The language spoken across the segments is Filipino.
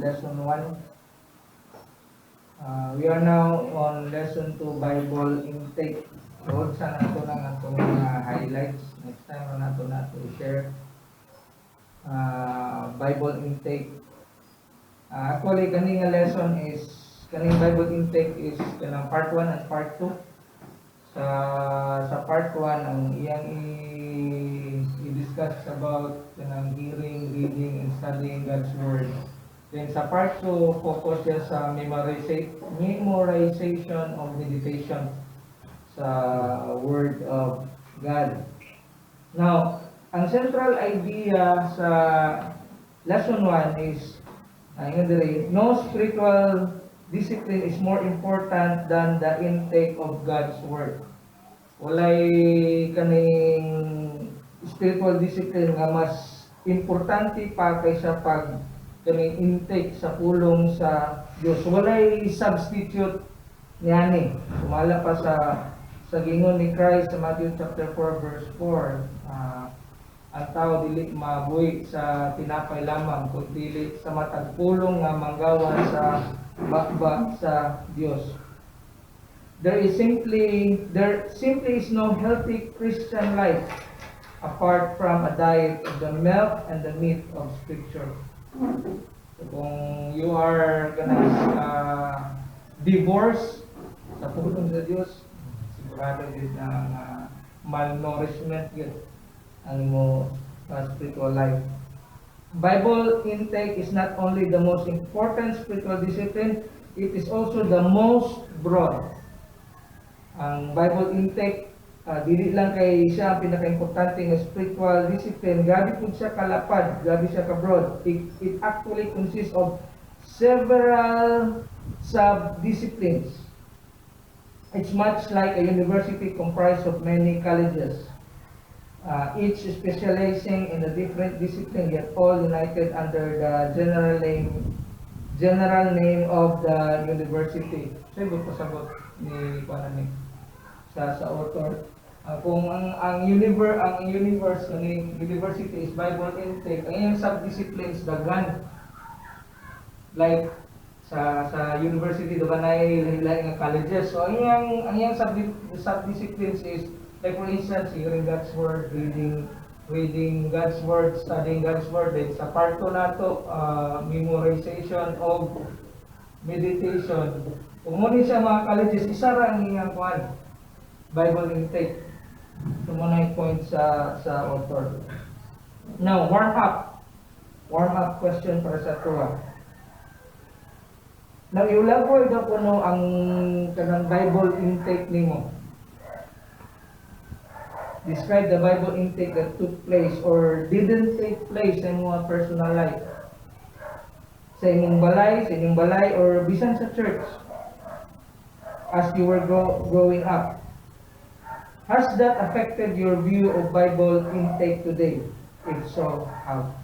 lesson 1. We are now on lesson 2, Bible intake. So, sa nato lang itong mga highlights. Next time na nato i-share. Bible intake. Actually, kaning lesson is, kaning Bible intake is kanang part 1 and part 2. Sa part 1, ang iyang i-discuss about kanang hearing, reading, and studying God's Word. Then sa part 2, focus siya sa memorization of meditation sa Word of God. Now, ang central idea sa lesson 1 is, no spiritual discipline is more important than the intake of God's Word. Walay kaning spiritual discipline nga mas importante pa kaysa pag kaning intake sa pulong sa Dios. Walay substitute niani. Sumala pa sa gingon ni Christ sa Matthew chapter 4 verse 4. Ang tao dili mabuhi sa tinapay lamang kundi sa matag pulong nga manggawan sa bakba sa Dios. There simply is no healthy Christian life apart from a diet of the milk and the meat of Scripture. So, kung you are divorced sa pulong sa Dios, sigurado din na malnourishment yun ang mo spiritual life. Bible intake is not only the most important spiritual discipline, it is also the most broad. Ang Bible intake, dili lang kay siya ang pinaka-importante ng spiritual discipline, gabi po siya kalapad, gabi siya ka-broad. It actually consists of several sub-disciplines. It's much like a university comprised of many colleges. Each specializing in a different discipline, yet all united under the general name of the university. Sagot pasabot ni Panani sa author. Kung ang university is Bible intake, ang iyang subdisciplines dagan. Like sa university dagan ay lain nga colleges. So ang iyang subdisciplines is, like for instance, hearing God's Word, reading God's Word, studying God's Word. Then sa part 2 nato, memorization of meditation. Kung muna siya mga colleges, isa ra ang iyang Bible intake. So muna yung point sa author. Now, warm up question para sa tuwa. Nang iulaboy na kuno ang kanang Bible intake nimo. Describe the Bible intake that took place or didn't take place sa imong personal life. Sa inyong balay, or bisan sa church as you were growing up. Has that affected your view of Bible intake today? If so, how?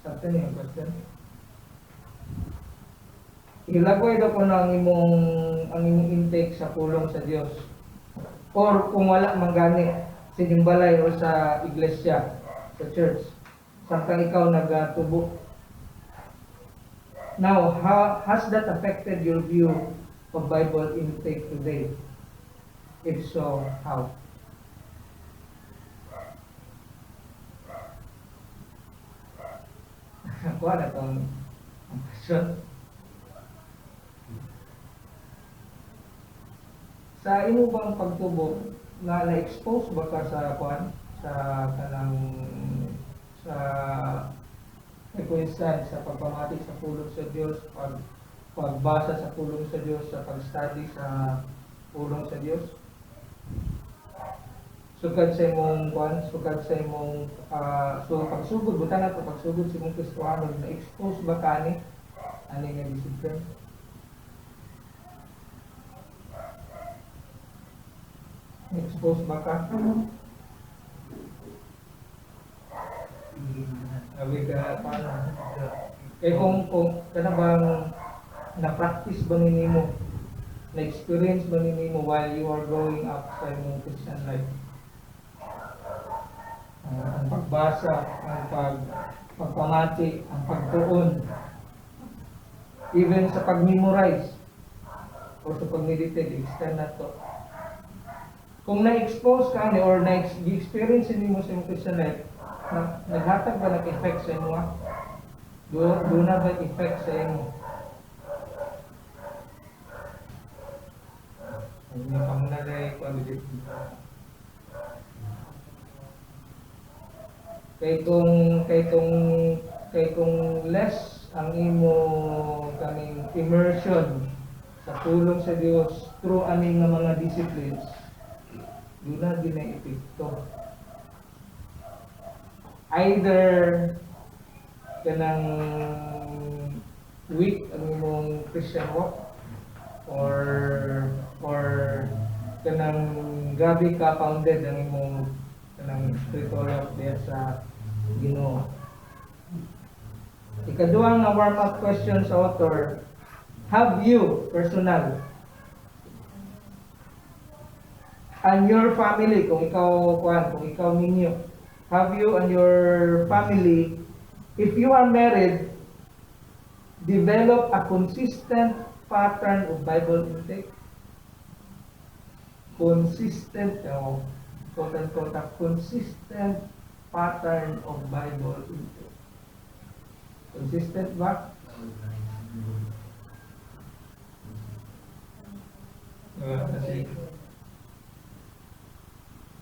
Sa niyo question? Ilagay daw ko na ang imong intake sa pulong sa Dios. Or kung wala manggani sa inyong balay o sa iglesia, sa church, samtang ikaw nagtubo. Now, has that affected your view of Bible intake today? If so, how? Kuha na itong question. Sa imo bang pagtubo, na-expose ba ka sa equinsan, sa pagpamati sa pulong sa Diyos, pagbasa sa pulong sa Diyos, sa pag-study sa pulong sa Diyos? Sukad sa imong pagsugod, buta na ito, pagsugod sa imong Kristohano, na-expose ba ka ni? Ano nga discipline? Expose ba ka? Sabi ka, paano? Kung bang na-practice ba ninyo, na-experience ba ninyo while you are growing up sa imong Christian life? Ang pagbasa, ang pagpamati, ang pagtuon, even sa pag-memorize o sa pag-meditate, extend na to. Kung na-expose ka ni or na-experience mo sa imong Christian life, naghatag ba nag-effect sa imo? Doon na ba effect sa imo? Hindi pa mo nalay quality. Kay kung less ang imo kaming immersion sa tulong sa Dios through aning nga mga disciplines, doon na din ang epekto. Either kanang weak ang imong Christian walk or kanang grabe ka founded ang imong kanang spiritual walk diya sa Ginoo. Ikaduha nga warm-up question sa author, have you personal and your family, kung ikaw ninyo, have you and your family, if you are married, develop a consistent pattern of Bible intake? Consistent, quote-unquote, a consistent pattern of Bible intake. Consistent ba? Kasi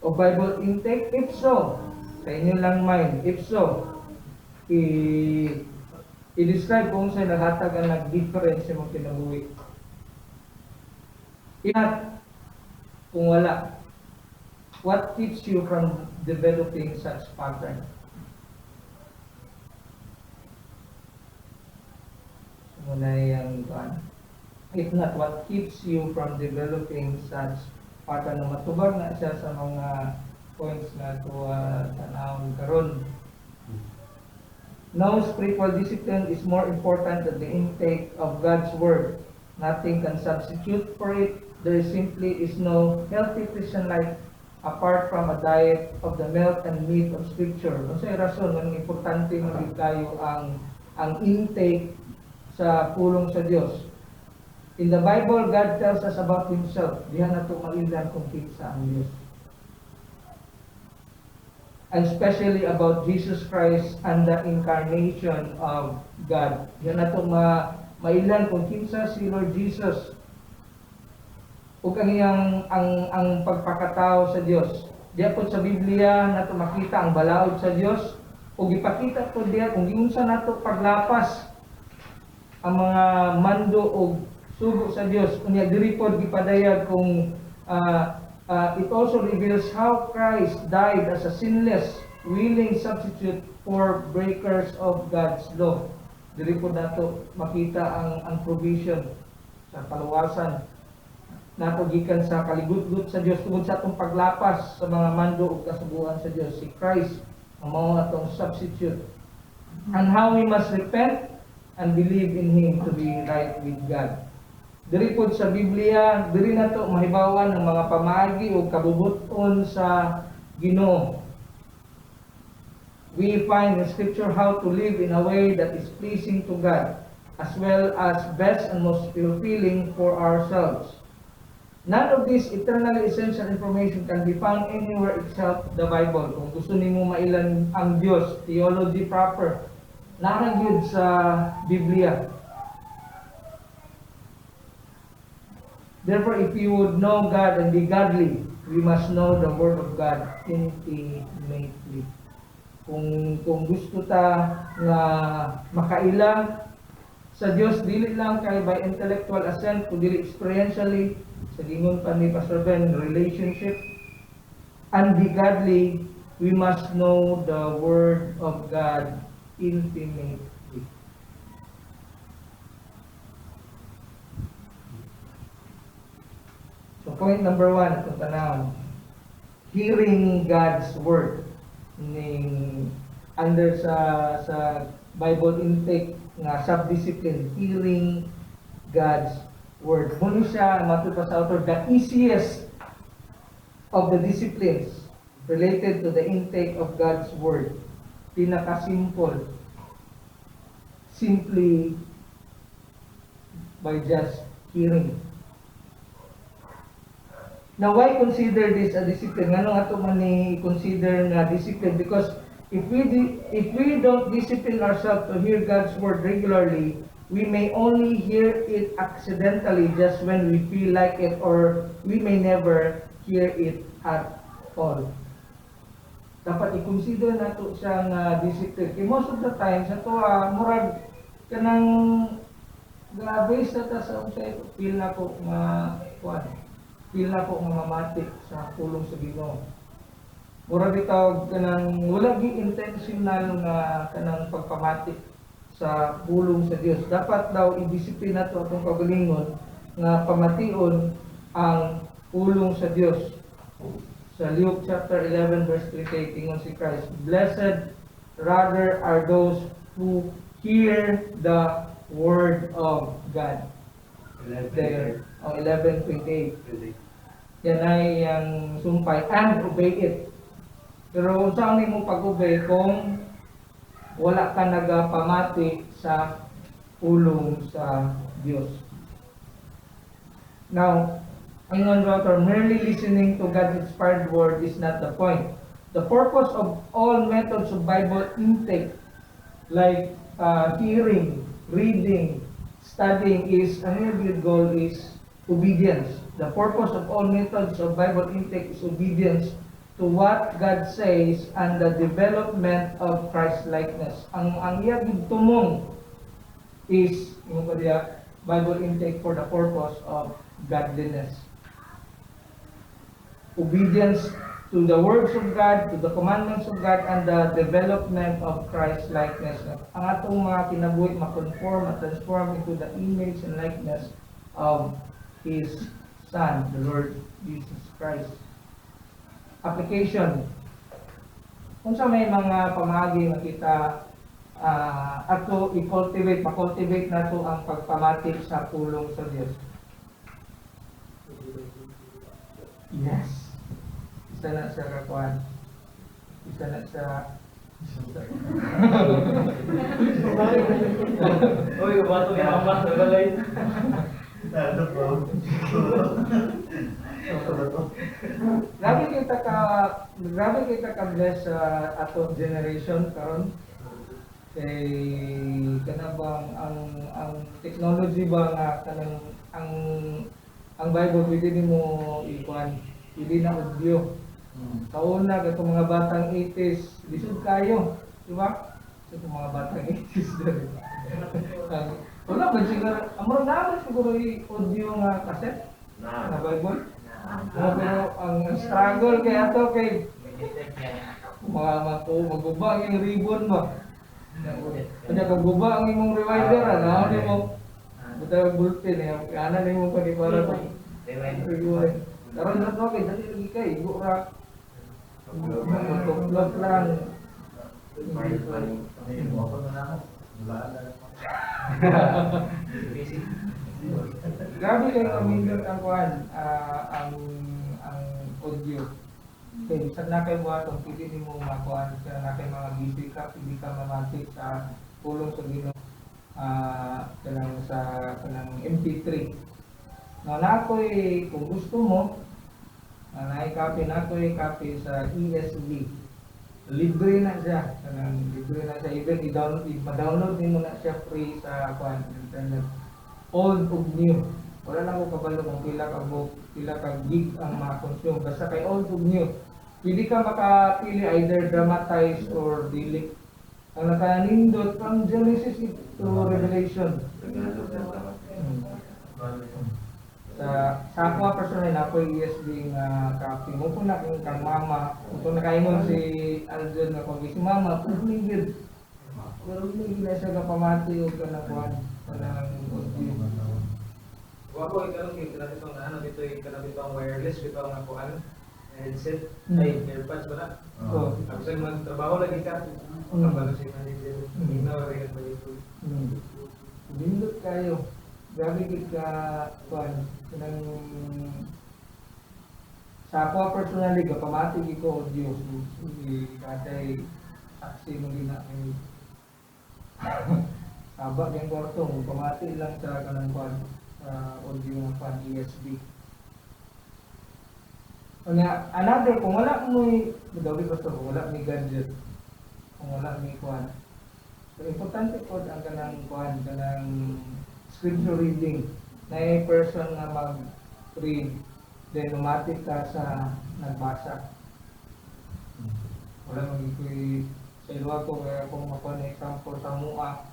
o Bible intake? If so, sa inyo lang mind, if so, i-describe kung saan naghatag ang nag-difference sa mga kinabuhi. Inat, kung wala, what keeps you from developing such pattern? Muna yung if not, what keeps you from developing such pattern na matubag na siya sa mga points na ito tanawin karon. No spiritual discipline is more important than the intake of God's Word. Nothing can substitute for it. There simply is no healthy Christian life apart from a diet of the milk and meat of Scripture. Kung sa'yo rason, ang importante maging tayo ang intake sa pulong sa Diyos. In the Bible, God tells us about Himself. Diyan na ito mailan kung sa ang Diyos. And especially about Jesus Christ and the incarnation of God. Diyan na ito mailan kung kinsa si Lord Jesus. O kaniyang ang pagpakatao sa Diyos. Diyan po sa Biblia na ito makita ang balaod sa Diyos. O gipakita po diyan kung giunsa na ito paglapas ang mga mando o sugo sa Dios. Kunya diri pod gipadayag kung it also reveals how Christ died as a sinless, willing substitute for breakers of God's law. Diri pod nato makita ang provision sa kaluwasan nato gikan sa kaligugot sa Dios tungod sa atong paglapas sa mga mando ug kasubuan sa Dios. Si Christ ang mao atong substitute. And how we must repent and believe in Him to be right with God. Diri pod sa Biblia, diri nato mahibawan ang mga pamaagi o kabubuton sa Ginoo. We find in Scripture how to live in a way that is pleasing to God, as well as best and most fulfilling for ourselves. None of this eternally essential information can be found anywhere except the Bible. Kung gusto nimo mailan ang Dios, theology proper, naragyud sa Biblia. Therefore, if you would know God and be godly, we must know the Word of God intimately. Kung gusto ta nga makaila sa Dios, dili lang kay by intellectual assent, kundi experientially, sa gingon pa ni Pastor Ben, relationship, and be godly, we must know the Word of God intimately. So point number 1, itong tanawon, hearing God's Word. Under sa Bible intake nga subdiscipline, hearing God's Word. Muna siya, matod pa sa author, the easiest of the disciplines related to the intake of God's Word. Pinaka-simple simply by just hearing. Now, why consider this a discipline? Ano nga ito man i-consider na discipline? Because if we don't discipline ourselves to hear God's word regularly, we may only hear it accidentally just when we feel like it, or we may never hear it at all. Dapat i-consider nato siyang discipline. Kaya most of the time, sa ito, murag kanang grabe sa ta sa feel na ko feel na ko mamati sa pulong sa Ginoo. Mura bitaw kanang wala gi intentional nga kanang pagpamati sa pulong sa Dios. Dapat daw i-disiplina nato atong kagalingon nga pamation ang pulong sa Dios. Sa Luke chapter 11 verse 38 ingon si Christ, "Blessed rather are those who hear the word of God." 11:28. Yan ay ang sumpay and obey it. Pero saan mo pag-obey kung wala ka nagapamati sa pulong sa Diyos? Now, ingon author, merely listening to God's inspired word is not the point. The purpose of all methods of Bible intake, like hearing, reading, studying, is ang immediate goal is obedience. The purpose of all methods of Bible intake is obedience to what God says and the development of Christ-likeness. Ang iyang tumong is yung Bible intake for the purpose of godliness. Obedience to the words of God, to the commandments of God, and the development of Christ-likeness. Ang atong mga kinabuhi ma-conform, ma-transform into the image and likeness of His Son, the Lord Jesus Christ. Application. Kung sa may mga pamagi makita ato i-cultivate, ma-cultivate na to ang pagpamati sa pulong sa Diyos. Yes. Isa na sa kakuan. Isa na sa Oy, bato ni Amas na balay. Grabe kita ka bless sa ato generation karon. Kay kana bang ang technology ba nga kanang ang Bible pwede nimo ikuan, pwede na audio. Kauna katong mga batang 80s, lisod kayo, di ba? Sa mga batang 80s dali. Wala ba siguro, amor naman siguro i-audio nga cassette na Bible. Pero ang struggle kay ato kay mga magubang yung ribbon ba. Kanya kaguba ang imong rewinder, ano mo? Buta bulletin eh, ana ni mo pa ni para ko. Rewind. Karon na to kay dali lagi kay igo ra. Vlog lang. Grabe kay kamindot ang kuan ang audio. Kay sa nakay mo atong pili nimo makuan sa nakay mga busy ka, pili ka mamati sa pulong sa Ginoo kanang sa kanang MP3. Na ako'y kung gusto mo na-copy na ako'y copy sa ESV. Libre na siya. Libre na siya. Even ma-download din mo na siya free sa internet. Old ug new. Wala lang ko kabalo kung pila ka gig ang ma-consume. Basta kay old ug new. Pili ka makapili either dramatized or delete. Ang nakanindot from Genesis to Revelation. Sa ako personal na ako ESV nga copy mo po na kang mama. Kung nakaingon si Aljon na kung si mama, pwede good. Pero hindi na siya kapamati o kanakuan kanang audio. Wako ikaw kay kana bitong ano dito kana bitong wireless bitong nga kuan headset ay earbuds ba? Oo. Tapos ay magtrabaho lagi ka. Ang balo si manager. Ino rin pa dito. Bindot kayo. Grabe ka kuan kanang sa ako personally kapamati ko audio si katay saksi mo gina kay Aba yung kwarto, pamati lang sa kanang kwan, sa audio ng kwan, ESB. Kanya, another, kung wala mo gabi ko to, kung wala may gadget, kung wala may kwan. So, importante po ang kanang kwan, kanang scripture reading. Na yung person na mag-read, then umatik ka sa nagbasa. Wala mag-ikoy sa iluwa ko, kaya kung makuha na example sa mua,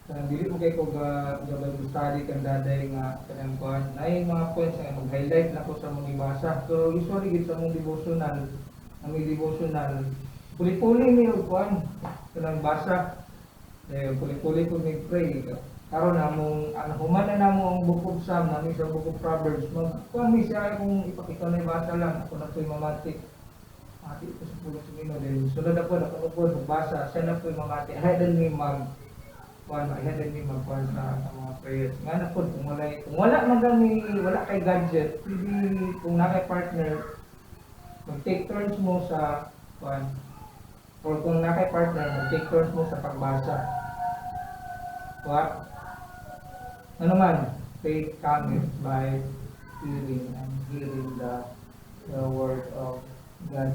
kanang dili mo kay ko Bible study kang daday nga kanang kuan na yung mga points nga mag-highlight na ko sa mga ibasa. So usually gid sa mong devotional, ang devotional puli-puli ni og kuan kanang basa. Puli-puli ko ni pray. Karon namong ang human na namo ang Book of Psalm, nami sa Book of Proverbs, magkuan mi siya kung ipakita na basa lang ako na to'y mamati. Ati ko sa pulo sa Ginoo din. Sunod ako nakapod magbasa, siya na to'y mamati. Hayden mi hayden mi magkuan sa mga prayers. Nga na po kung wala man gani wala kay gadget, pwede kung na kay partner mag-take turns mo sa kuan. Or kung na kay partner mag-take turns mo sa pagbasa. What? Ano man, faith cometh by hearing and hearing the word of God.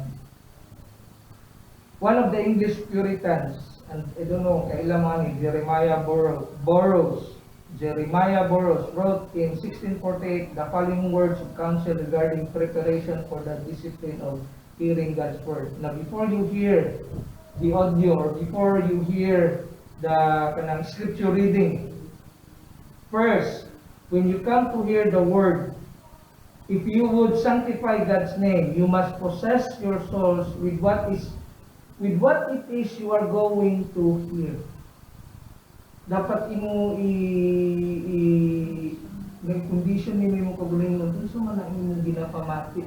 One of the English Puritans, and I don't know, kailan man ni Jeremiah Burroughs wrote in 1648 the following words of counsel regarding preparation for the discipline of hearing God's word. Now, before you hear the audio or before you hear the kanang scripture reading, first, when you come to hear the word, if you would sanctify God's name, you must possess your souls with what it is you are going to hear. Dapat imo may condition ni mo kagulingon kung sa man ang imong ginapamati.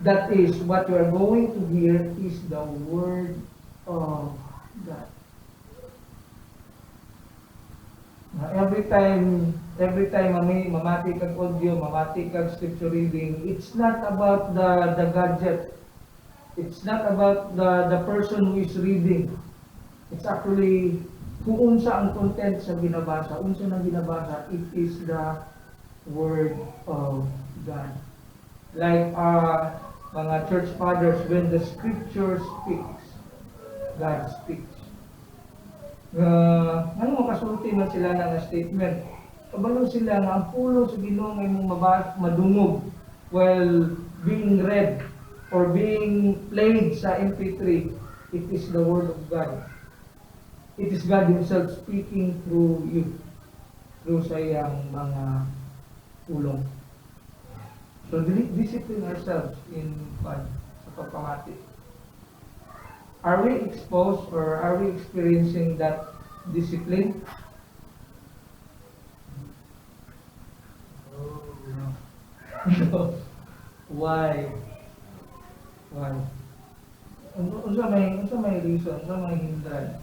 That is, what you are going to hear is the word of God. Every time mamati kag audio, mamati kag scripture reading, it's not about the gadget. It's not about the person who is reading. It's actually kung unsa ang content sa binabasa, unsa nang binabasa, it is the word of God. Like mga church fathers, when the scripture speaks, God speaks. Ano makasulti man sila ng statement? Kabalo sila nga ang pulo sa Ginoo nga imong madungog while being read or being played sa MP3. It is the word of God. It is God Himself speaking through you, through sa iyang mga pulong. So discipline ourselves in sa pagpamati. Are we exposed or are we experiencing that discipline? No. Why? Unsa may reason, unsa may hindran?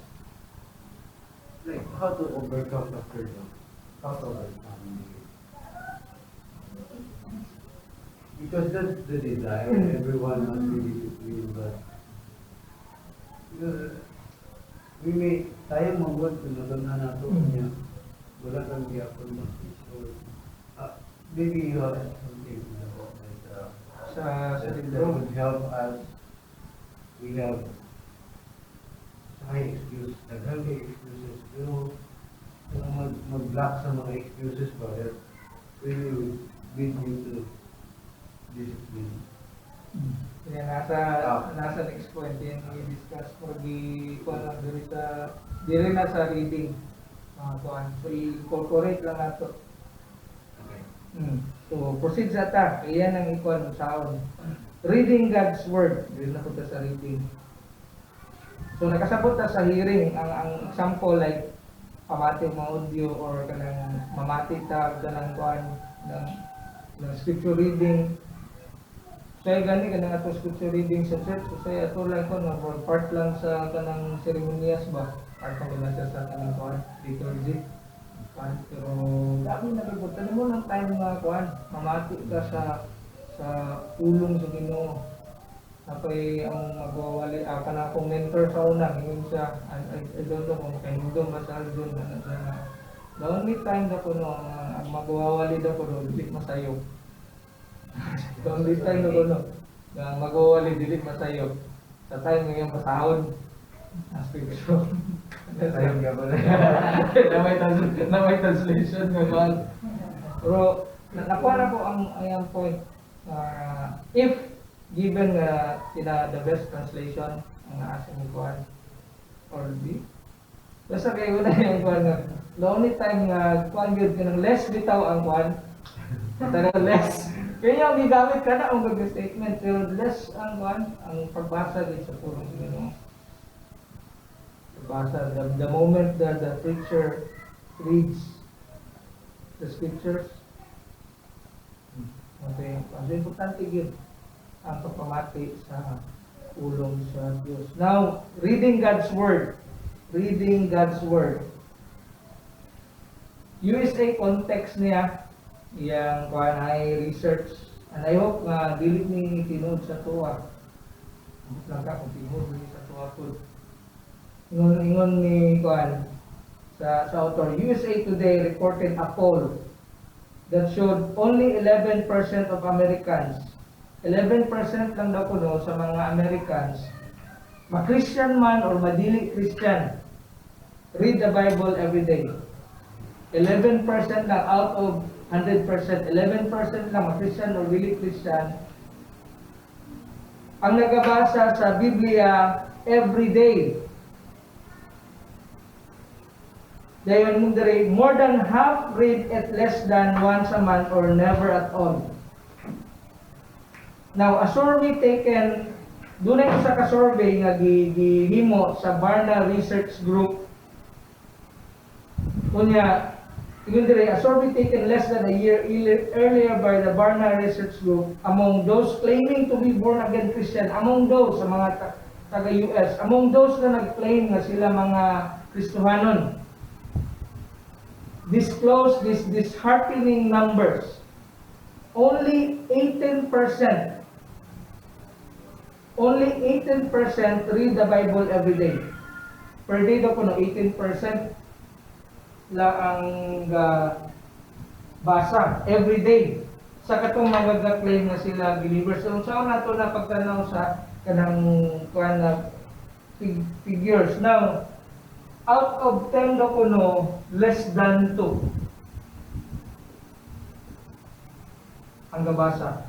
Like how to overcome the fear, how to overcome it. Because that's the desire, everyone must be disciplined, but we may, tayo mabuhat, pinagana nato niya, wala kang giyapon mag-issue. Maybe you have something about that would help us. We have high excuse, naghanggang excuses, pero mag-block sa mga excuses ba, that really will lead you to discipline. Kaya nasa next point din i-discuss or diri na sa reading. So i-incorporate lang nato. Okay. So proceed sa ta, iyan ang ikuan saon. Reading God's word, diri na punta sa reading. So nakasabot ta sa hearing ang example like pamati mga audio or kanang mamati ta kanang kuan ng scripture reading. Saya gani kanang ato scripture reading sa church, so saya ato lang ko na part lang sa kanang seremonyas ba, part lang siya sa kanang kuan liturgy. Pero dami na kibutan mo ng time nga kuan, mamati ka sa ulong sa Ginoo. Ako'y ang magwawali, kana akong mentor sa una, yun siya, I don't know kung kanindong masal doon, ano siya na. The only time na ko no, ang magwawali daw ko no, dilit masayo. The only time na ko no, ang magwawali, dilit masayo. Sa time ngayon pasahod, aspirasyon. Sayang ka pala. na may translation nga man. Pero, nakuha na ko ang point. If given the best translation ang asa ni kuan or di basta kayo na yung kuan nga the only time nga kuan gyud kanang less bitaw ang kuan talaga less kaya yung gigamit ka na ang good statement pero less ang kuan ang pagbasa din sa purong Ginoo pagbasa the moment that the preacher reads the scriptures okay ang importante gyud ang pagpamati sa ulong sa Diyos. Now, reading God's Word. Reading God's Word. USA context niya, yung kuhan ay research. And I hope nga, dili ni tinod sa tuwa. Lang ka kung tinod ni sa tuwa po. Ingon ni kuhan, sa author, USA Today reported a poll that showed only 11% of Americans 11% lang daw kuno sa mga Americans, ma-Christian man or madili Christian, read the Bible every day. 11% lang out of 100%, 11% lang ma-Christian or dili Christian, ang nagabasa sa Biblia every day. Dayon more than half read it less than once a month or never at all. Now, a survey taken, doon ay isa ka survey nga gihimo sa Barna Research Group. Kunya, a survey taken less than a year earlier by the Barna Research Group among those claiming to be born again Christian, among those sa mga taga-US, among those na nag-claim nga sila mga Kristohanon, disclose these disheartening numbers. Only 18% read the Bible every day. Per day daw kuno 18% lang ang basa every day. Sa katong mga claim na sila believers. So sa una to na pagtanaw sa kanang kuan na figures. Now, out of 10 daw kuno, less than 2 ang gabasa.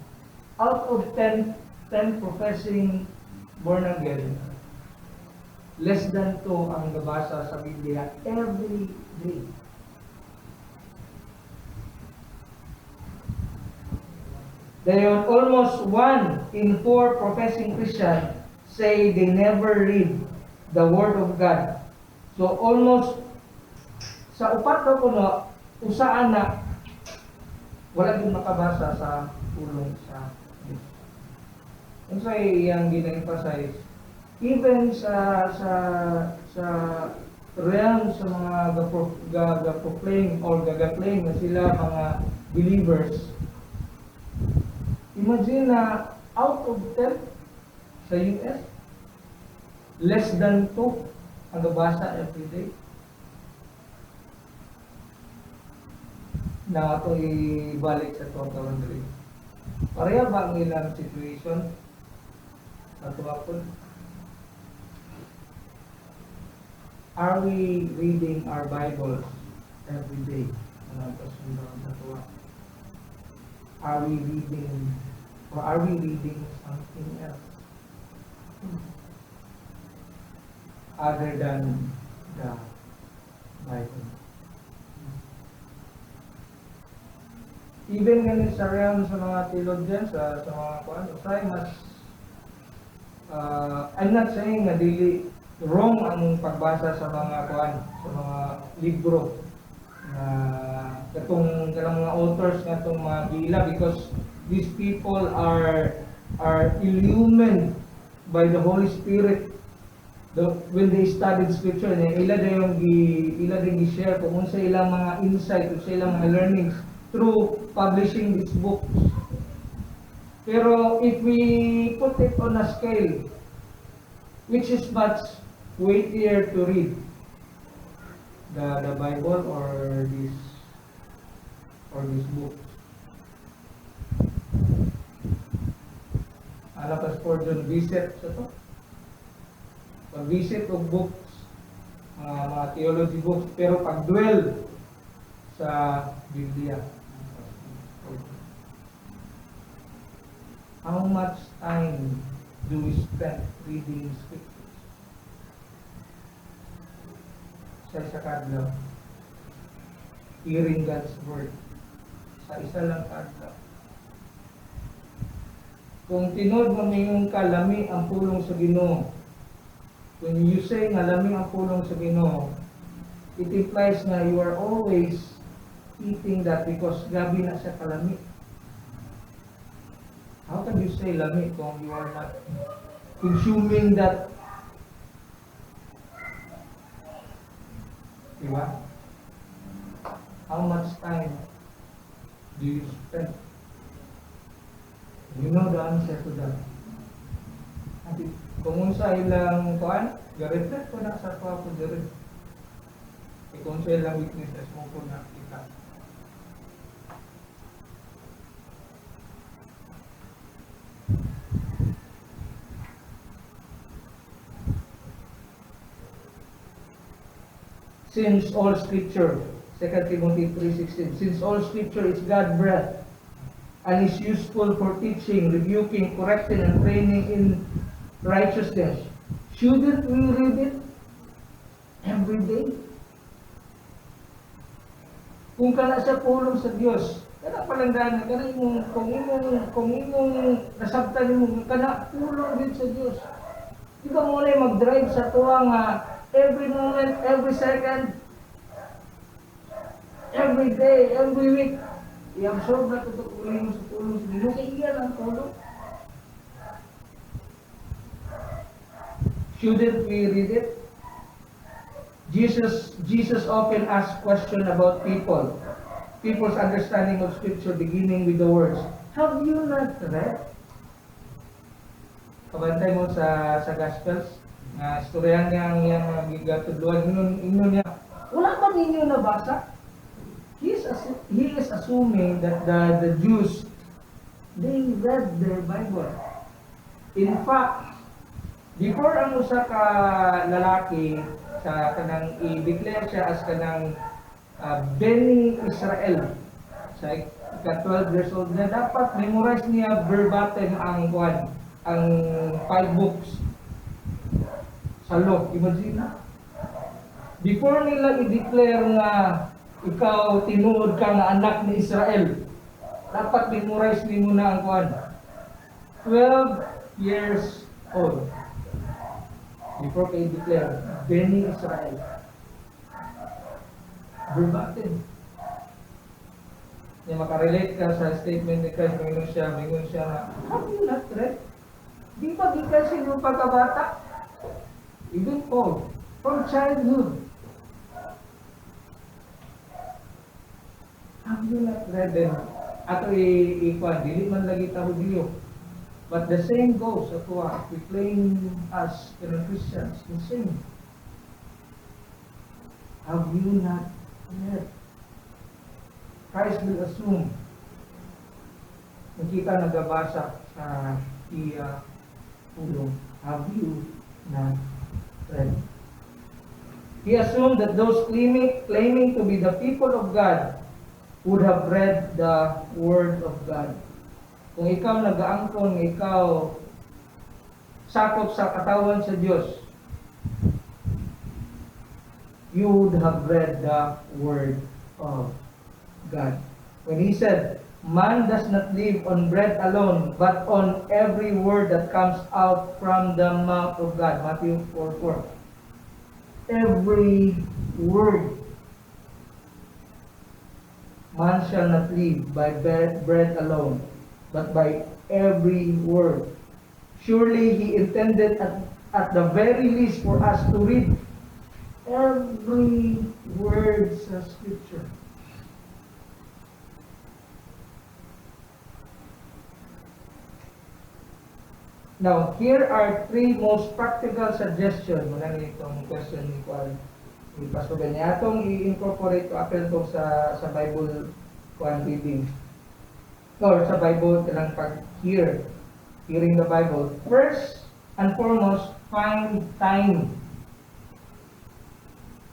Out of 10 professing born again, less than 2 ang gabasa sa Biblia every day. Dayon, almost 1 in 4 professing Christian say they never read the Word of God. So almost sa upat na kuno, usaan na wala din makabasa sa pulong sa Diyos. Kung sa iyang gina-emphasize, even sa realm sa mga ga-proclaim or ga-claim na sila mga believers, imagine na out of 10 sa US, less than 2 ang nabasa every day. Na ito ibalik sa 2003. Pareha ba ang ilang situation sa tuwapon? Are we reading our Bibles every day? Ano ito sundan sa tuwa? Are we reading something else other than the Bible? Even ganun sa realm sa mga theologians, sa mga kuan, I'm not saying na dili wrong ang pagbasa sa mga kuan, sa mga libro na katong mga authors nga itong mga gila, because these people are illumined by the Holy Spirit when they studied scripture. Ila din i-share kung sa ilang mga insight, kung sa ilang mga learnings through publishing these books. Pero if we put it on a scale, which is much weightier to read, the Bible or this book? Ano pa Spurgeon visit sa to? Pag-visit of books, mga theology books, pero pag-dwell sa Biblia. How much time do we spend reading scriptures? Sa kadlaw. Hearing God's word. Sa isa lang kadlaw. Kung tinod mo mayong kalami ang pulong sa Ginoo, when you say nga lami ang pulong sa Ginoo, it implies na you are always eating that because gabi na siya kalami. How can you say lami kung you are not consuming that? Diba? How much time do you spend? You know the answer to that. At kung sa ilang kuan, ga-reflect ko na sa kuha ko diri. Kung sa ilang weaknesses mo ko nakita. Since all scripture, 2 Timothy 3:16, since all scripture is God-breathed and is useful for teaching, rebuking, correcting, and training in righteousness, shouldn't we read it every day? Kung kana sa pulong sa Dios, kana palanggan, kana kung imong nasabtan mo, kana pulong din sa Dios. Di ka muna mag-drive sa tuwa nga every moment, every second, every day, every week. I-absorb na ito ulit mo sa tulong sa Ginoo. Kaya iyan ang tulong. Shouldn't we read it? Jesus often asked question about people's understanding of Scripture, beginning with the words, have you not read? Kabantay mo sa Gospels, istoryahan niyang gigatudluan, ingon niya, wala ba ninyo nabasa? He is assuming that the Jews, they read their Bible. In fact, before ang usa ka lalaki sa kanang i-declare siya as kanang Beni Israel, sa 12 years old na, dapat memorize niya verbatim ang 5 books sa law. Imagine na. Before nila i-declare nga ikaw tinuod ka nga anak ni Israel, dapat memorize ni mo na ang 12 years old before kayo declare Beni Israel. Verbatim. Kaya makarelate ka sa statement ni Christ, mingon siya na, have you not read? Di ba di ka sino pagkabata? Even Paul, from childhood. Have you not read them? Ato i-ikwan, dili man lagi ta Hudyo. But the same goes ato we claim as Christians, the same. Have you not read? Christ will assume kung kita nagabasa sa iya pulong, have you not read? He assumed that those claiming to be the people of God would have read the Word of God. Kung ikaw nag-aangkon, ikaw sakop sa katawan sa Diyos, you would have read the Word of God. When He said, man does not live on bread alone, but on every word that comes out from the mouth of God. Matthew 4:4. Every word. Man shall not live by bread alone, but by every word. Surely He intended at the very least for us to read every word sa Scripture. Now, here are 3 most practical suggestions. Muna itong question ni Kwan. Ipasugan niya. Atong i-incorporate o apel to sa Bible Kwan reading. Or sa Bible, kailang pag-hear. Hearing the Bible. First and foremost, find time.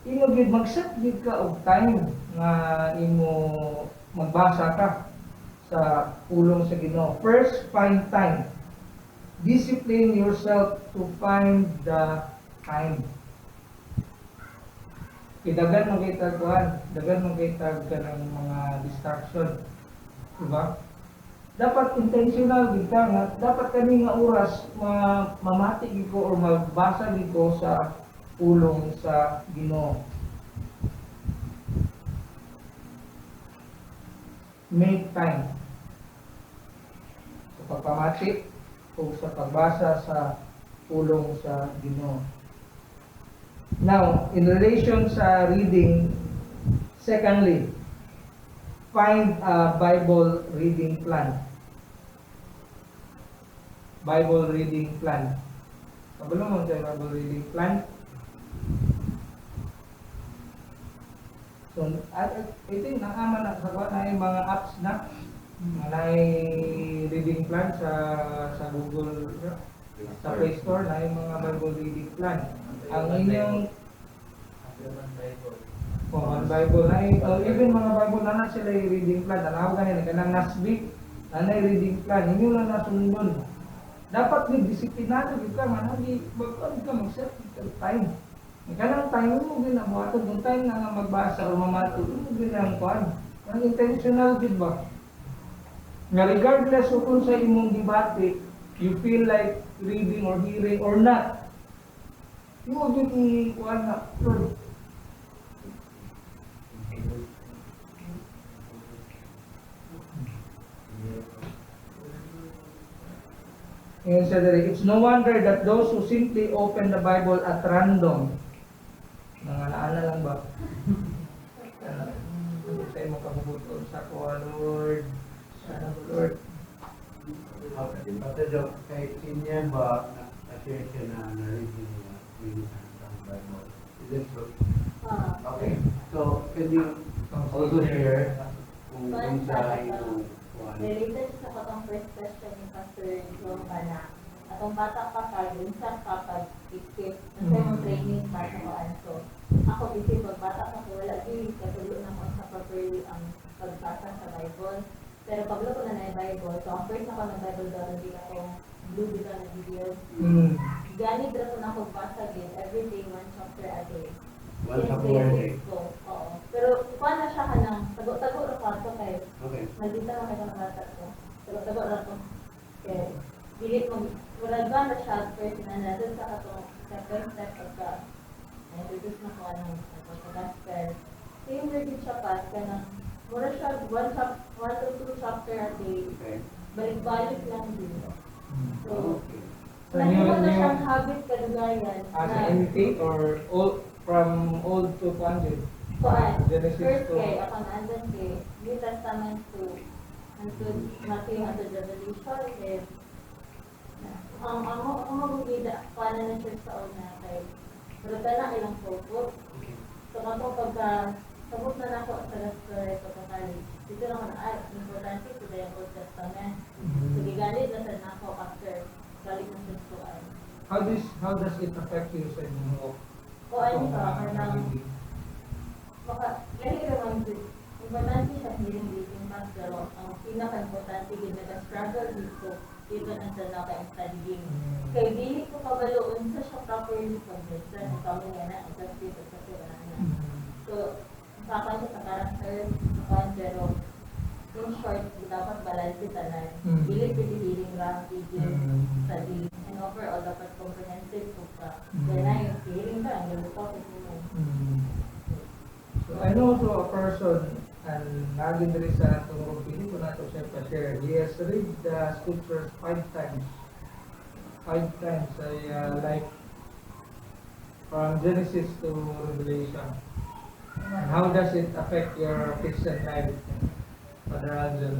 Imo gid mag-set gid ka og time nga imo magbasa ka sa pulong sa Ginoo. First, find time. Discipline yourself to find the time. Dagan mo kita kuan, dagan mo kita kanang mga distraction. Diba? Dapat intentional gid ka nga dapat kani nga oras mamati gid ko or magbasa gid ko sa pulong sa Ginoo. Make time sa pagpamati o sa pagbasa sa pulong sa Ginoo. Now, in relation sa reading, secondly, find a Bible reading plan. Bible reading plan. Kabalo mo sa Bible reading plan? So, I think naaman na sa na yung mga apps na may reading plan sa Google, sa Play Store na yung mga Bible reading plan. Ang inyong One Bible na even mga Bible na sila yung reading plan. Tanaw ganyan, kanang nasbik na reading plan. Inyo lang nasundon. Dapat may disiplinado ka nga hindi magpapag ka mag-set time. Kanang time mo ginabuhaton kung time na nga magbasa o mamati mo ginang kuan. Ang intentional gid ba? Nga regardless o kung sa imong debate, you feel like reading or hearing or not. Imo gid i-kuan na, Lord. And said that it's no wonder that those who simply open the Bible at random, mga naana lang ba? Sa imong kabubuton sa kuha, Lord. Sana po, Lord. Pati daw, kay Inyan ba, na-share siya na na-reading niya ang Bible. Is it true? Okay. So, can you also share kung sa iyong Related sa katong first question ni Pastor John na atong bata pa ka, dun sa kapag-ikip, nasa yung training para ko so ako kasi pag bata pa ko, wala din katulo na ko sa properly ang pagbasa sa Bible. Pero pag ko na yung Bible, so ang first ako ng Bible daw, hindi ako blue dito na video. Ganit na ko na ako basa din, everyday, 1 chapter a day. One chapter a day? Oo. Pero kuha na siya ka ng tago-tago na pa ito kayo. Okay. Nandito na kayo ng bata ko. Tago-tago na ito. Kaya, bilit mo, wala ba na siya first na nandun sa katong step-by-step pagka na-introduce na ko anong gospel. So yung reading siya pa, kaya mura siya 1 to 2 chapter a day. Okay. Balik-balik lang din. So, So, nahimo na new- siyang habit kadugayan As an imitate or from old to conjure? Kuan, Genesis first to- kay, ako naandan kay New Testament to Matthew unto Revelation, kay ang magugida, paano na church sa una kay pero na ilang focus. So kapag sabot na ako sa restaurant ko sa college, dito naman importante ko yung Old Testament. So gigalit na sa ako after galing na church ko ay. How does it affect you sa inyong walk? Kuan ka, kanang lahi naman din. Importante siya hearing reading mas pero ang pinaka-importante din nag-struggle dito even until now kayong studying. Kaya dili ko kabaloon sa siya properly pag-listen. Kami nga na, adjusted at sa kaya na. So, usapan siya sa character, pero in short, dapat balance tanan. Dili pwede hearing lang, reading, study, and overall dapat comprehensive po ka. Kaya na yung hearing ka, ang lulupot mo. So, I know also a person, and naging diri sa itong pili ko na ito siya pa-share. He has read the scriptures 5 times. 5 times. Like, from Genesis to Revelation. And how does it affect your Christian life, Father Angel?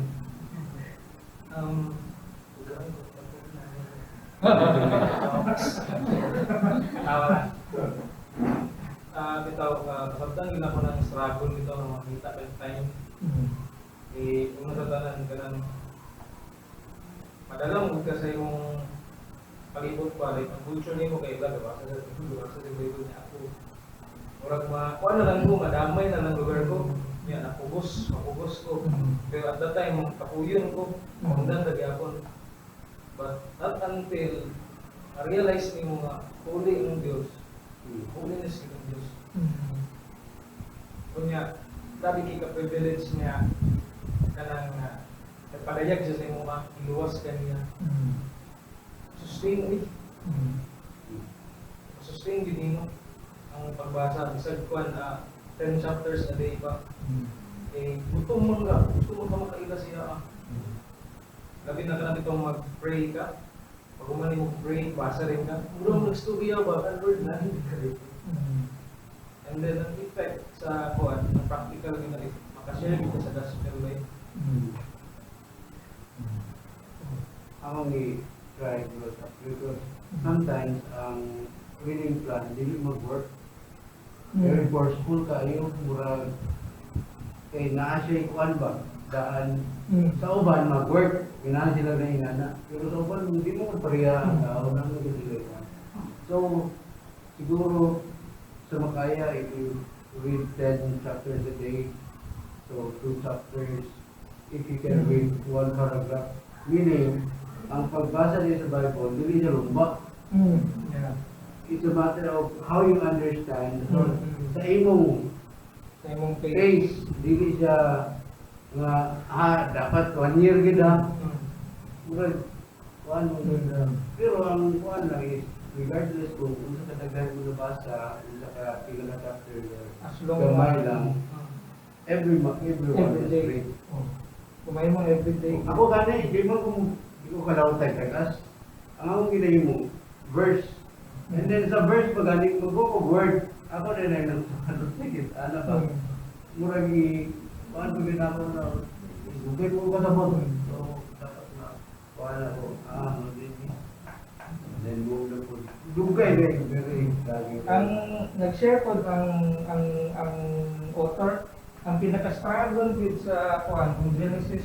Tawa lang. Bitaw, kasabtan yun ako ng struggle dito ng makita ka time. Kung nasatanan ka ng madalang huwag ka sa yung palibot pa, like, ang culture niyo kay iba, diba? Sa dito niya ako. Murag kuha na lang ko, madamay na lang lugar ko. Yan, makubos ko. Pero at that time, kapuyon ko, kamundan lagi ako. But not until realize ni mo nga, holy ng Diyos. Holiness ng Diyos. Kunya, sabi kay ka-privilege niya, kanang nagpadayag siya sa imo iluwas ka niya. Sustain ulit. Sustain din mo ang pagbasa. Bisag kuan 10 chapters a day pa. Gusto mo ka makaila siya. Labi na ka na itong mag-pray ka. Pag umani mo pray, basa rin ka. Mula nagstorya ba? Ang Lord na hindi ka rin. And then ang effect sa kuan, ang practical din na makashare kita sa gospel way. Ako ni try to because sometimes ang reading plan dili mag-work. Very forceful kayo, murag kay naa siya kuan ba daan sa uban mag-work, inana sila na inana. Pero sa uban hindi mo pareha ang tao nang nagdilita. So siguro sa makaya if you read 10 chapters a day, so 2 chapters, if you can read 1 paragraph, meaning ang pagbasa niya sa Bible, hindi siya lumba. Yeah. It's a matter of how you understand. So, sa imong pace, dili siya nga, dapat 1 year gida. Murag, kuan mo gida. Pero ang kuan lang is, regardless kung sa kadaghan mo nabasa, sa pila na chapter, As long gamay lang, everyone is day. free. Kumain mo everyday. Ako gani, di ko kalawtay tagas. Ang akong ginahin mo, verse. And then sa verse pag galing mo ko word, ako rin ay nagsasalit. Ano ba? Muragi, paano ko ako na, dugay ko ka sa mo. So, dapat na, paano ko, magiging. And then move na po. Dugay rin, very lagi. Ang nag-share po ang author, ang pinaka-struggle with sa kuan, from Genesis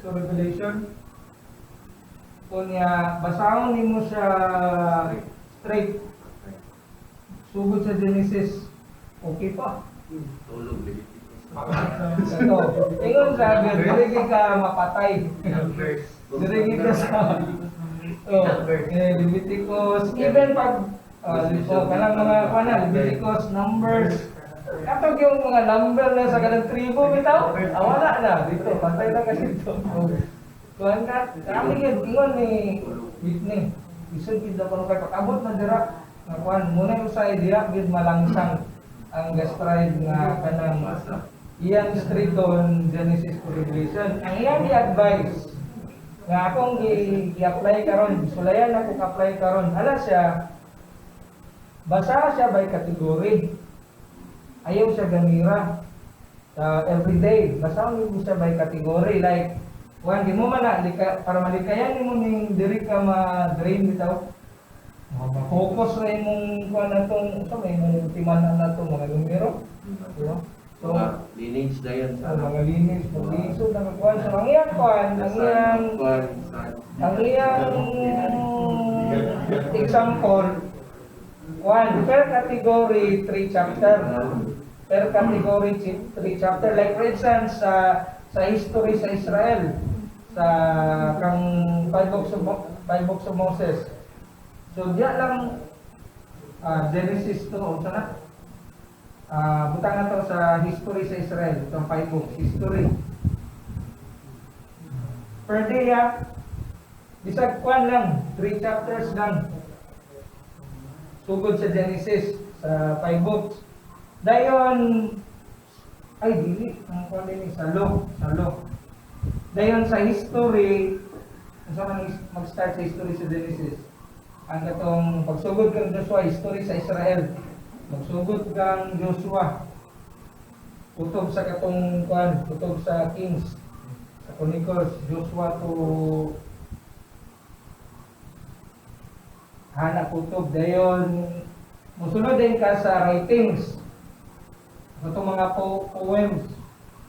to Revelation, kunya basahon nimo siya straight. Sugod sa Genesis, okay pa. Tulog, Ito, ingon sabi, dirigi ka mapatay. Dirigi ka sa Leviticus, even pag kanang mga Leviticus, Numbers, kapag yung mga number na sa kanang tribo bitaw, wala na dito, patay na kasi ito. Kuhan ka, kami yun, ingon ni Whitney, isang kita pa kay pag-abot na dira, na kuhan, muna yung sa idea, gid malangsang ang gastride nga kanang iyang street on Genesis to Revelation. Ang iyang i-advise, nga akong i-apply karon, sulayan ako ka-apply karon, ala siya, basa siya by category. Ayaw siya gamira everyday. Basta mo siya by category. Like, di mo man na, para malikayan mo ning diri ka ma-drain bitaw. Focus rin mong kuha na itong, may mong timanan na itong mga numero. Diba? So, lineage na yan sa mga linis, mag-liso na magkuhan. So, ang iyang kuhan, ang iyang example, per category, 3 chapter. Per category, 3 chapter. Like for instance, sa history sa Israel, sa kang 5 books of Moses. So, diyan lang Genesis to, sana? Butang na to sa history sa Israel, itong 5 books, history. Per day, bisag kwan lang, 3 chapters lang. Sugod sa Genesis, sa 5 books. Dayon, ay dili, ang kwan din sa law. Dayon sa history, kung mag-start sa history sa Genesis, ang katong pagsugod kang Joshua, history sa Israel. Magsugod kang Joshua, kutob sa katong kutob sa Kings, sa Chronicles, Joshua to kutob. Dayon, musunod din ka sa writings. Itong mga poems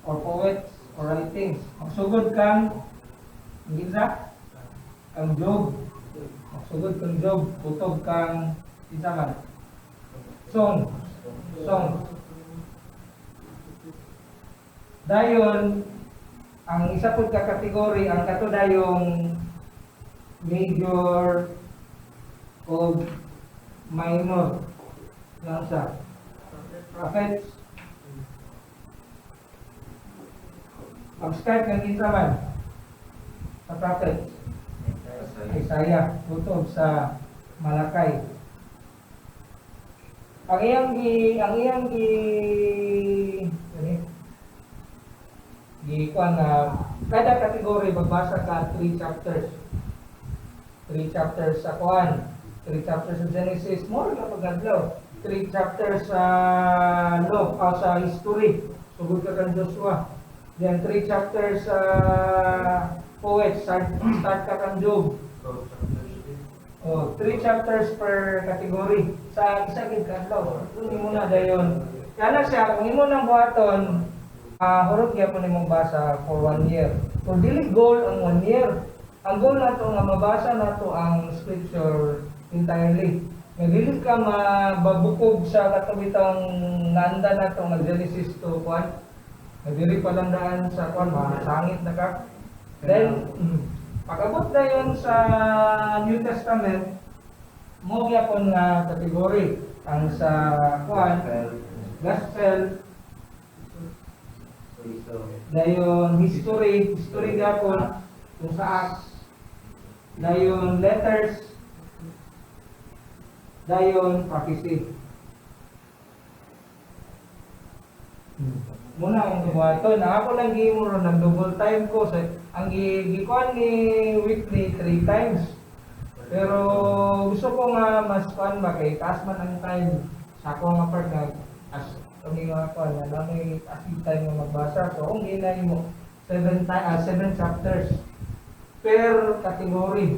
or poets or writings. Magsugod kang Ginsa? Kang Job. Magsugod kang Job. Kutob kang Ginsa man. Song. Dayon, ang isa pud ka kategory, ang kato dayong major o minor. Lang sa prophets. Mag-start ng Ginsa man sa prophets. Isaiah, kutob sa Malakay. Ang iyang kuan na kada kategory magbasa ka 3 chapters. 3 chapters sa kuan, 3 chapters sa Genesis, more na pagadlaw. 3 chapters sa law, sa history. Sugod ka kang Joshua. Then 3 chapters sa poets, start ka kang Job. 3 chapters per category sa isa gid kadlaw. Kunin mo na dayon. Kana siya kung imo nang buhaton, hurot gyapon nimong basa for 1 year. So dili goal ang 1 year. Ang goal nato nga mabasa nato ang scripture entirely. Nga dili ka mababukog sa katubitang nanda nato nga Genesis to 1. Nga dili pa lang daan sa kwan masangit na ka. Then pag-abot na yun sa New Testament, mo gyapon nga kategory ang sa kuan, gospel, dayon history gyapon kung sa Acts, dayon letters, dayon prophecy. Muna ang buhaton, ako lang gihimo nag double time ko sa ang gikuan ni weekly 3 times. Pero gusto ko nga mas kuan ba kay taas man ang time sa ako nga part na as kami nga kuan na may active time nga magbasa. So kung ginay mo 7 chapters per category.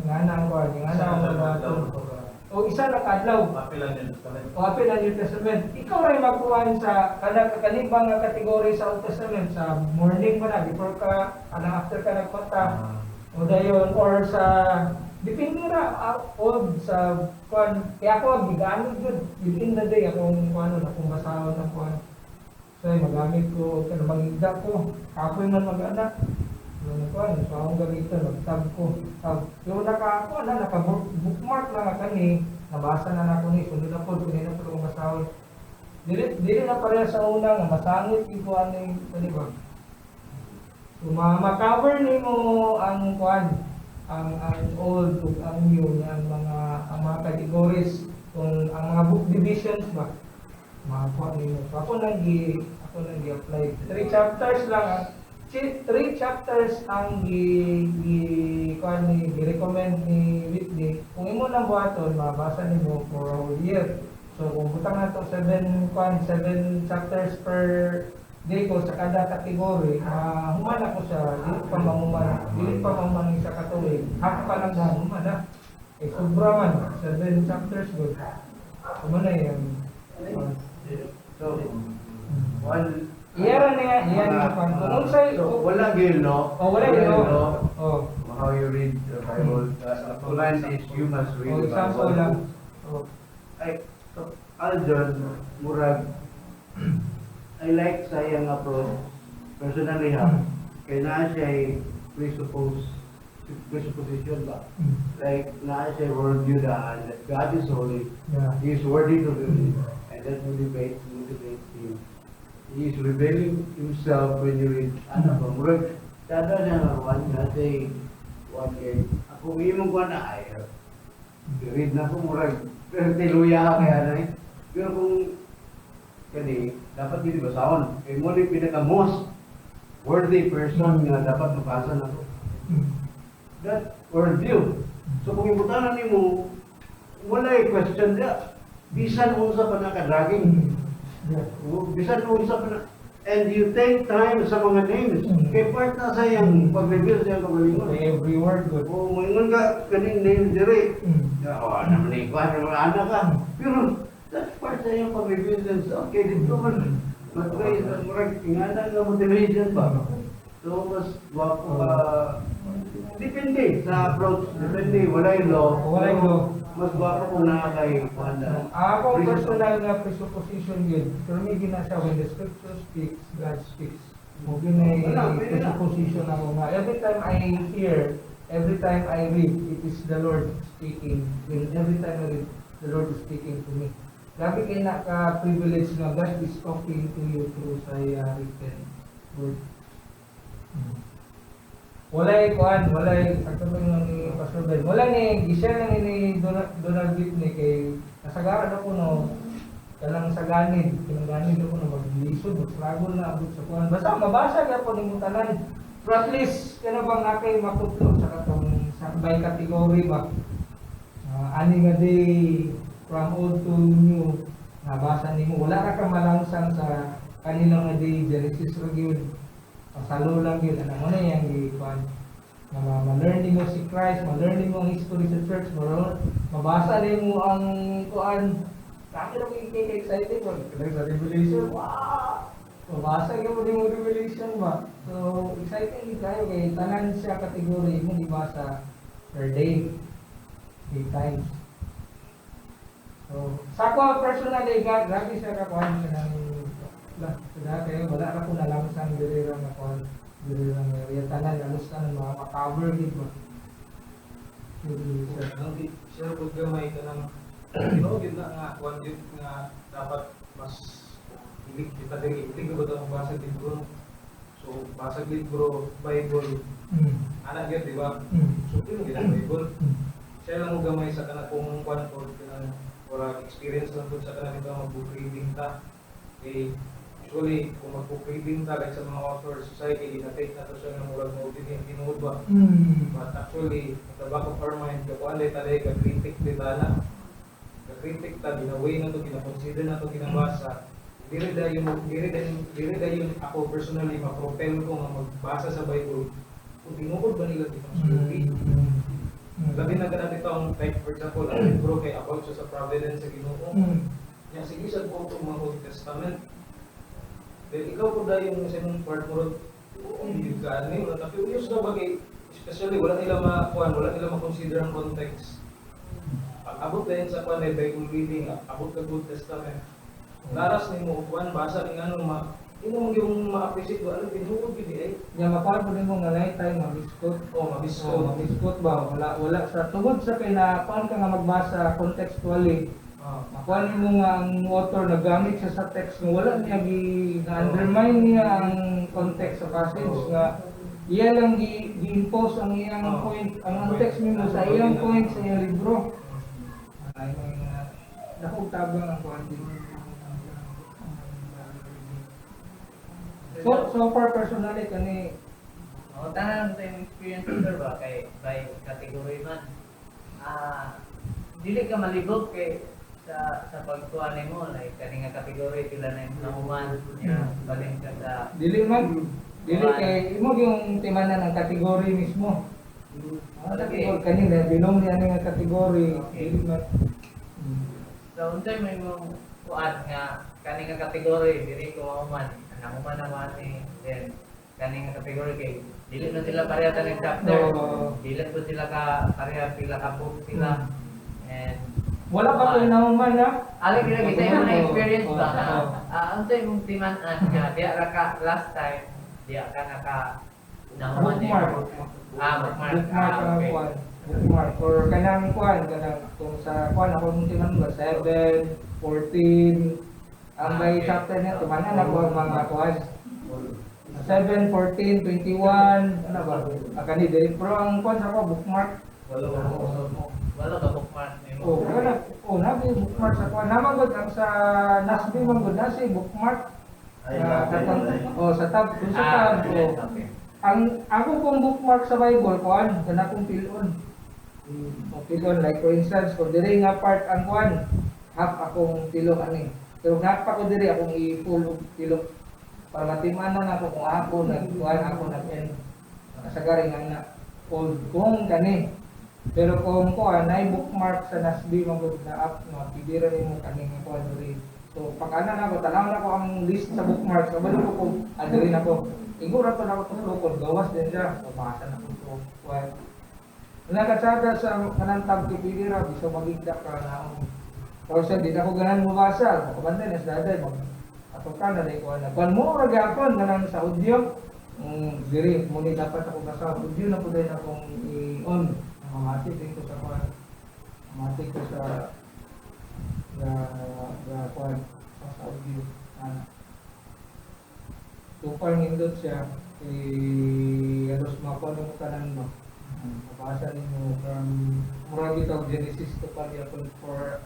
Nga na ang kuan, nga na ang buhaton. O isa na kadlaw. O apil ang New Testament. Ikaw rin magkuhan sa kanibang nga kategory sa Old Testament sa morning mo na before ka after ka nagpunta. O dayon or sa depende na old sa kuan. Kaya ako gigamit jud within the day akong kuan akong basahon ng kuan. So magamit ko kana mangigda ko. Kapoy man mag-anak. Kuan so akong gamiton mag-tab ko. Yung naka-bookmark na kani, nabasa na nako ni, sunod na po, kunin na po kong basahon. Dili na pareha sa una nga masangit yung kuan ni, ba? So ma-cover ni mo ang kuan, ang old ug ang new ang mga categories kung ang mga book divisions ba. Mga kuan ni mo. So ako nang gi-apply. 3 chapters lang 3 chapters ang gi-recommend ni Whitney. Kung imo nang buhaton, mabasa nimo for a whole year. So kung butang nato 7 chapters per day ko sa kada kategory, human ako siya, dili pa mahuman sa katuig. Half pa lang dahil human na. Sobra man, 7 chapters good. Human na yan. So, one Iyaran niya kung unsay wala gyud no. wala yun. How you read the Bible. Command is you must read the example Bible. lang. So Aljon murag I like sayang approach personally ha. Kay naa siya presupposition ba? Like naa siya worldview that God is holy. Yeah. He is worthy to be believed. And that motivates you. He is revealing himself when you read murag tada na one day ako imong ko na ay read na ko murag pero tiluya kaya pero kung kani dapat dili basahon kay mo ni pinaka most worthy person nga dapat mabasa na to that worldview. So kung ibutanan nimo wala question dia bisan unsa pa nakadraging bisan unsa pa And you take time sa mga names. Kaya part na sa iyang pag-review sa iyang kamalingon. Every word good. O, maingon ka, kaning name dire. Naman ni Kwan, anak ka. Pero, that's part sa iyong pag-review sa okay, dito man. Mag-pray, marag, ingatan nga motivation ba? So, mas, depende sa approach. Depende, wala yung law. Wala yung law. Mas guwapo kung nakakay Kwan. Ako personal na presupposition yun. Pero may ginasa, when the scripture speaks, God speaks. Mo ginay presupposition ako nga. Every time I hear, every time I read, it is the Lord speaking. When every time I read, the Lord is speaking to me. Grabe kayo naka-privilege na God is talking to you through sa written word. Walay kuan, walay ako ni Pastor Ben. Wala ni gishare lang ni Donald Gibb ni kay kasagaran ako no kanang saganid, kinangganid ako no maglisod, magstruggle na abot sa kuan. Basta mabasa gyud ko ning tanan. Pero at least kana bang nakay makutlo sa katong sa by category ba. Ani nga day from old to new nabasa nimo wala ra ka malangsang sa kanila nga day Genesis ra gyud. Pasalo lang yun, ano na yung ikuan na ma-learning mo si Christ, ma-learning mo ang history sa church, mabasa rin mo ang kuan. Kami lang excited mo, sa Revelation, wow! Mabasa ka mo din mo Revelation ba? So, exciting tayo kay tanan siya kategory mo ibasa per day, 8 times. So, sa ako personally, grabe siya kakuan siya ng dati wala ra ko nalang sang dirira na kon dirira na area tanan alos tanan mga makaver gid ba Ang siya po gamay ka ng gid na nga one gid nga dapat mas ilig kita diri ilig ko daw basa libro. So basa libro Bible. Ana gyud di ba? So kino gid ang Bible. Siya lang mo gamay sa kana kung kwan or kanang wala experience lang pud sa kana nito mag-book reading ta. Usually, kung magpupreading ka like sa mga author society, na-take na ito siya ng murag mo din yung tinuod ba? But actually, at the back of our mind, kapuan day taday, ka-critic di tala. Ka-critic ta, ginaway na ito, gina-consider na ito, ginabasa. Diri dayon ako personally, ma-propel ko nga magbasa sa Bible. Kung tinuod ba nila itong story? Labi na ganat ito ang type, for example, ang libro kay about siya sa providence sa Ginoo. Yan, sige sa po itong mga Old Testament. Then ikaw po dahil yung sa mong part mo ron, hindi ka ano yun, tapi uyos na bagay, especially wala nila makuhan, wala nila makonsider ang context. Abot na yun sa kuhan ay Bible reading, abot ka Old Testament. Laras ni mo kuhan, basa ni ano, yung ma-appreciate ba, alam, tinuod gini ay. Nya mapar po nimo nga night time mabiskot. Mabiskot. Mabiskot ba wala sa tungod sa kay na kuan ka nga magbasa contextually. Makuha mo nga ang author nagamit siya sa text nga wala niya gi-undermine niya ang context sa passage nga iya lang gi-impose ang iyang point, ang text mo sa iyang point sa iyang libro. Ay mga dako tabang ang kuan din. So far personally kani tanan sa imong experience sir ba kay by category man. Dili ka malibog kay sa pagkuha nimo like kani nga kategory pila na yung nahuman niya baling ka sa dili kay imo yung timanan ng kategory mismo. Okay. Kanina bilong niya nga kategory dili man. So unsay may mo kuan nga kani nga kategory dili ko mahuman nahuman naman then kani nga kategory kay dili na sila pareha ta ng chapter. Dili po sila ka pareha pila ka book sila and wala pa ko nahuman na. alay kira kita yung na experience ba unsay mong timan nga diya ra ka last time diya ka naka nahuman Bookmark bookmark or kanang kuan kanang kung sa kuan ako mong timan ba 7, 14 ang by chapter niya tumanan ako ang mga kuan 7, 14, 21 ano ba akani dili pero ang kuan sa ako bookmark wala ka bookmark oh wala nabi bookmark sa kuan naman gud ang sa Nasby man gud na si bookmark sa tab kung sa tab ang ako pong bookmark sa Bible kuan kana kong pilon. Pilon like for instance kung diri nga part ang kuan half akong pilon ani. Pero nga pa ko diri akong i-full og pilon. para matimanan ako kung ako nagkuhan ako nag-end. Nakasagari nga na old kong kani. Pero kung ko na bookmark sa Nasby magud na app no pidira nimo kaning ko diri. So pag-ana na ako tanaw na ko ang list sa bookmarks kabalo ko kung adiri na ko. Igura to na ako tutukod gawas din siya. So basa na ko to. Well, nakatsada sa kanang tab pidira biso magigda ka na pero sa di na ko ganan mo basa. Kabantay na sa daday mag ato ka na dai ko na. Kung mo ra gyapon kanang sa audio diri mo ni dapat ako basa audio na pud na akong i-on. Mamatik din ko sa kwan. Mamatik ko sa kwan sa audio. Tupang nindot siya halos mapano mo kanan mo. Mabasa ninyo from mura bitaw Genesis to Palyapon for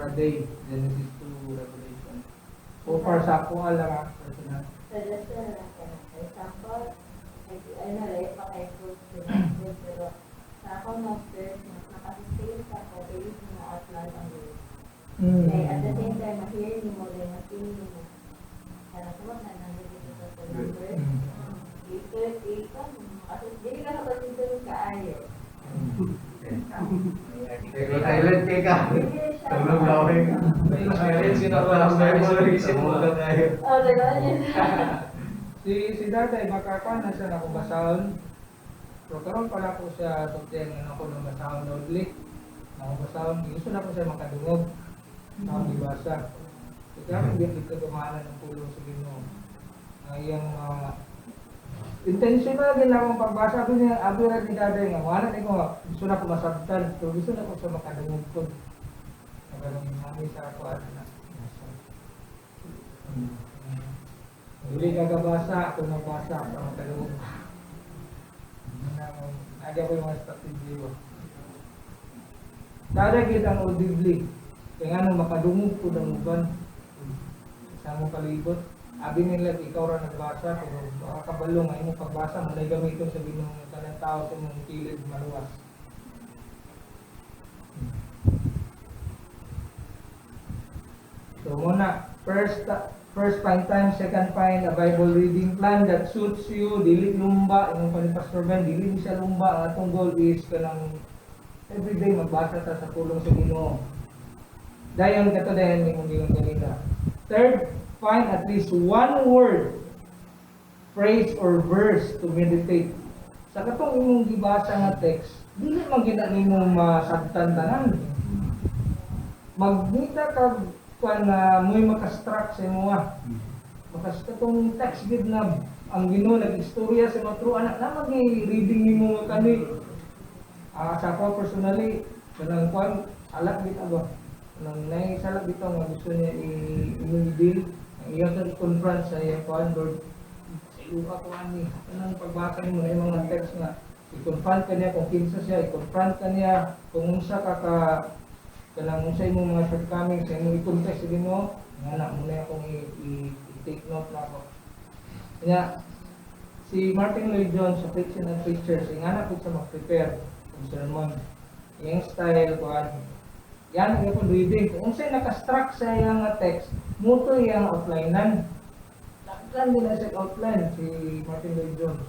a day. Genesis to Revelation. So far sa ako alam personal. Sa lesson lang ka. For example, ano rin, pakaipos pero sa ako master, nakasistay sa ako, believe mo outline ang words. Kaya at the same time, ma-hear mo rin, ma-feel mo. Kaya naman na nandito sa number. Dito, kasi hindi ka nakasintulong kaayo. Silent kay ka. Tulog lawing. Oh, gano'n yun. Si Daday makakuha na siya na kung basahon. Pero karon pala ko siya suktihan nga ako nang basahon na udlik. Nang basahon, gusto na ko siya makadungog. Nang dibasa. Kaya hindi dito dumanan ng pulong sa Ginoo. Ang iyang intentional din akong pagbasa ko niya, abi ra ni Daday nga wala ni ko gusto na ko masabtan. So gusto na ko siya makadungog ko. Nagano'n namin sa ako na. Hindi ka kabasa, ako nagbasa, ako makadungog. Ada ko yung mga strategy ko. Daragit ang audibly. Kaya nga makadungog ko ng uban. Sa mo palibot. Abi nila ikaw ra nagbasa, pero makakabalo nga imong pagbasa, malay gamiton sa binong kanang tao sa mong kilid maluwas. So muna, first find time, second find a Bible reading plan that suits you, dili lumba, imong pa ni Pastor Ben, dili ni siya lumba, ang atong goal is kanang everyday magbasa ta sa pulong sa Ginoo. Dayon kato dayon imong gingon kanina. Third, find at least one word, phrase or verse to meditate. Sa katong imong gibasa nga text, dili man gina nimo masabtan tanan. Magnita ka kung mo'y makastruck sa imo makastong text gid na ang Ginoo nag-istorya sa mga true anak na mag-reading nimo nga kani sa ako personally kanang kwan salak gid ba nang nay salak bitaw nga gusto niya i-deal ang iya sa confront sa iya kwan Lord sa iyo ako ani kanang pagbasa nimo na mga text nga i-confront kaniya kung kinsa siya i-confront kaniya kung unsa ka kanang unsay imong mga shortcomings sa imong i-confess sa Ginoo nga na muna akong i-take note na ako. Kaya si Martin Lloyd Jones sa Preaching and Preachers ingana pud sa mag-prepare ng sermon. Yung style ko yan ang akong reading. Kung unsay naka-struck sa iyang text, muto iyang outlinean. Laklan din na siya outline si Martin Lloyd Jones.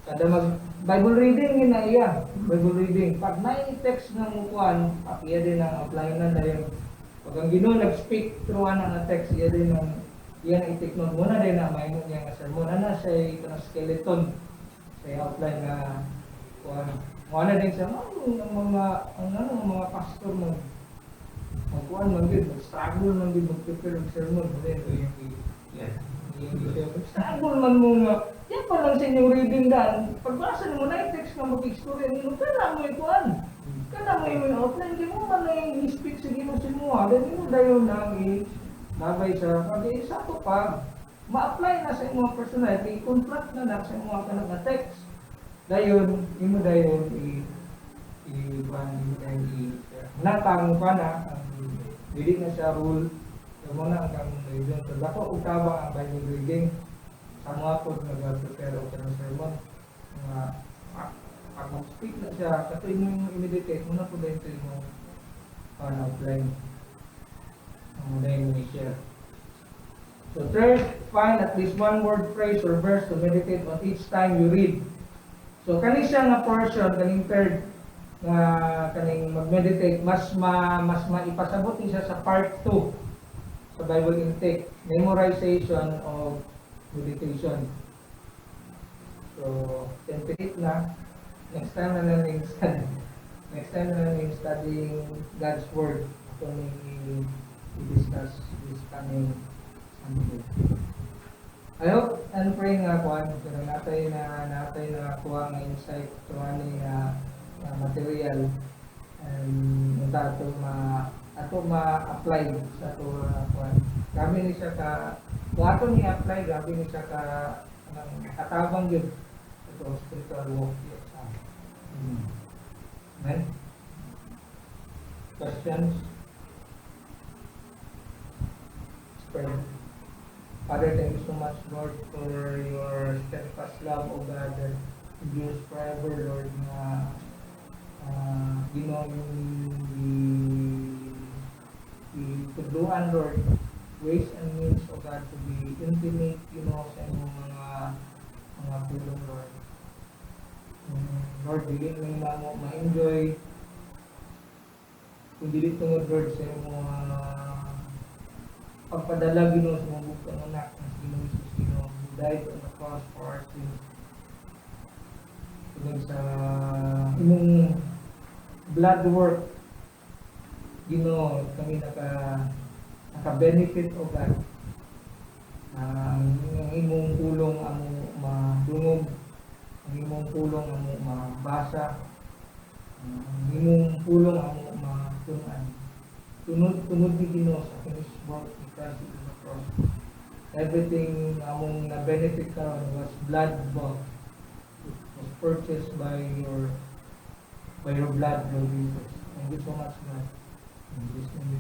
Kada mag Bible reading na iya, Bible reading. Pag may text nga mukuan, iya din ang outlinean dayon. Pag ang Ginoo nag-speak through ana nga text, iya din ang i-take note muna din na may niya nga sermon ana siya kanang skeleton sa outline nga kuan. Wala din siya mga pastor mo. Kuan man gid, struggle man gid mag-prepare ng sermon din yung struggle man mo nga yan pa lang sa inyong reading dan. Pagbasa mo na yung text nga mag-istorya nimo, kana mo ikuan. Kana mo yung outline, di mo man na yung speak sa Ginoo sa mo. Then mo dayon nang nabay sa pag-isa to pa ma-apply na sa imong personality, i-confront na sa imong kanang text. Dayon, imo dayon natang pa na dili na siya rule. Mo na ang kamong reading. So dako ugtaba ang Bible reading. Sa mga po nag-prepare o ng sermon pag mag-speak na siya kato inyong i-meditate muna po dahil ito yung outline muna yung i-share So third, find at least one word, phrase, or verse to meditate on each time you read. So kani siya nga portion, kaning third nga kaning mag-meditate, mas maipasabot ni siya sa part 2 sa Bible intake, memorization of meditation. So, template na. Next time na lang study. Next time na lang studying God's Word. Ito ni i-discuss this coming Sunday. I hope and pray nga kuhan, natay na kuha nga insight to ani na material and ato ma-apply sa ato kuhan. Gabi ni siya ka, kung ato ni apply, gabi ni siya ka katabang yun ito spiritual walk yun sa Amen? Questions? Let's pray. Father, thank you so much, Lord, for your steadfast love, O God, that endures forever, Lord, na itudluan, Lord, ways and means, O God, to be intimate, sa inyong mga pulong, Lord. Lord, dili may ma-enjoy, kung dili tungod, Lord, sa inyong pagpadala, Ginoo, sa mga bukang anak ng Ginoo Jesus, Ginoo, who died on the cross for our sins. Tungod sa imong blood work, Ginoo, kami naka-benefit, O God. Ang imong tulong among madungog, ang imong tulong among mabasa, ang imong tulong among matunan. Tunod ni Ginoo sa finished work ni Christ on the cross. Everything among na-benefit karon was blood bought. It was purchased by your blood, Lord Jesus. Thank you so much, God. In Jesus' name